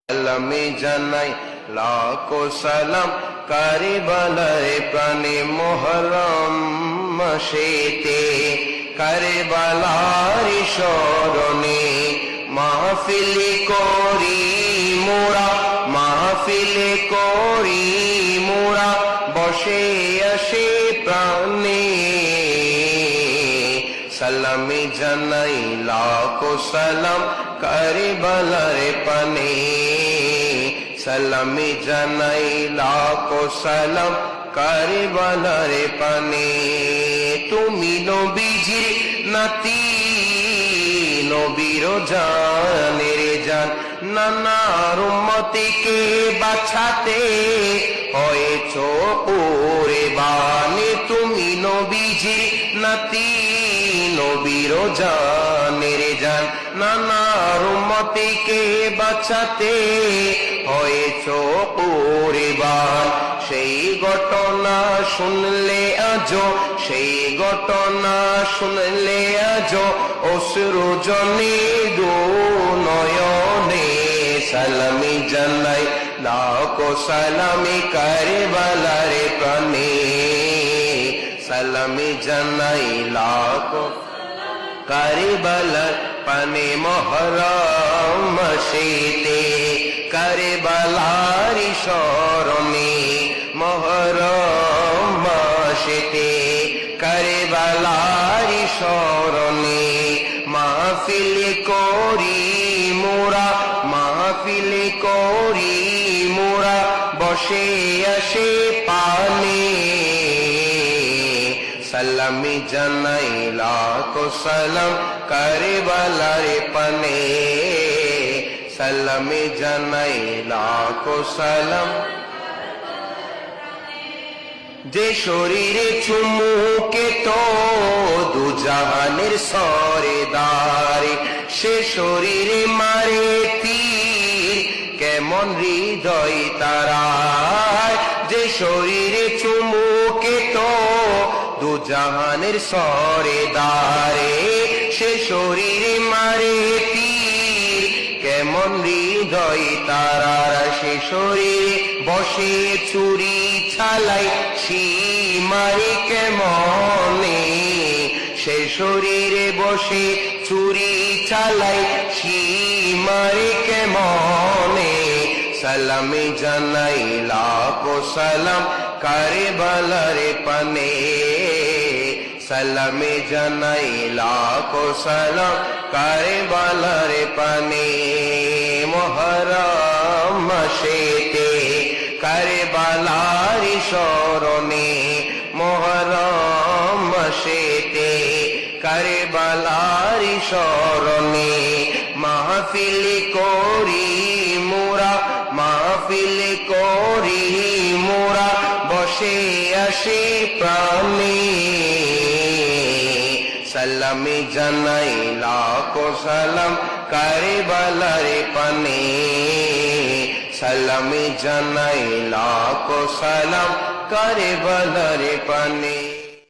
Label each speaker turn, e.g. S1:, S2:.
S1: সালামি জানাই লাখো সালাম কারবালার প্রাণে মুহররম মাসেতে কারবালার স্মরণে মাহফিল করি মোরা মাহফিল করি মোরা বসে আসে প্রাণে সালামি জানাই লাখো সালাম কারবালার পানে সালামি জানাই লাখো সালাম কারবালার পানে তুমি নবীজির নাতি নবীর জানের জান নানার উম্মতিকে বাঁচাতে হয়েছো কুরবানি তুমি নবীজির নাতি নবীর জানের জান নানার উম্মতিকে বাঁচাতে হয়েছো কুরবান সেই ঘটনা শুনলে আজো সেই ঘটনা শুনলে আজো অশ্রু জনি দু নয়নে সালামি জানাই লাখো সালামি কারবালার প্রাণে সালামি জানাই লাখো কারবালার পানে মুহররম মাসেতে কারবালার স্মরণে মুহররম মাসেতে কারবালার স্মরণে মাহফিল করি মোরা মাহফিল করি মোরা বসে আসে পানে সালামি জানাই লাখো সালাম কারবালার পানে সালামি জানাই লাখো সালাম যে শরীরে চুমুকে তো দুজাহানের সরেদারে সে শরীরে মারে তীর কেমন হৃদয় তারায় যে শরীরে চুমুকে তো দুজাহানের সরেদারে সে শরীরে মারে তীর কেমন হৃদয় তারার সে শরীরে বসে চুরি ছালাই সীমারি কেমনে সে শরীরে বসে চুরি চালাই সীমারি কেমনে সালামি জানাই লাখো সালাম কারবালার পানে সালামি জানাই লাখো সালাম কারবালার পানে মুহররম মাসেতে কারবালার স্মরণে মুহররম মাসেতে কারবালার স্মরণে মাহফিল করি মোরা মাহফিল করি মোরা বসে আসে প্রাণে সালামি জানাই লাখো সালাম কারবালার পানে সালামি জানাই লাখো সালাম কারবালার পানে।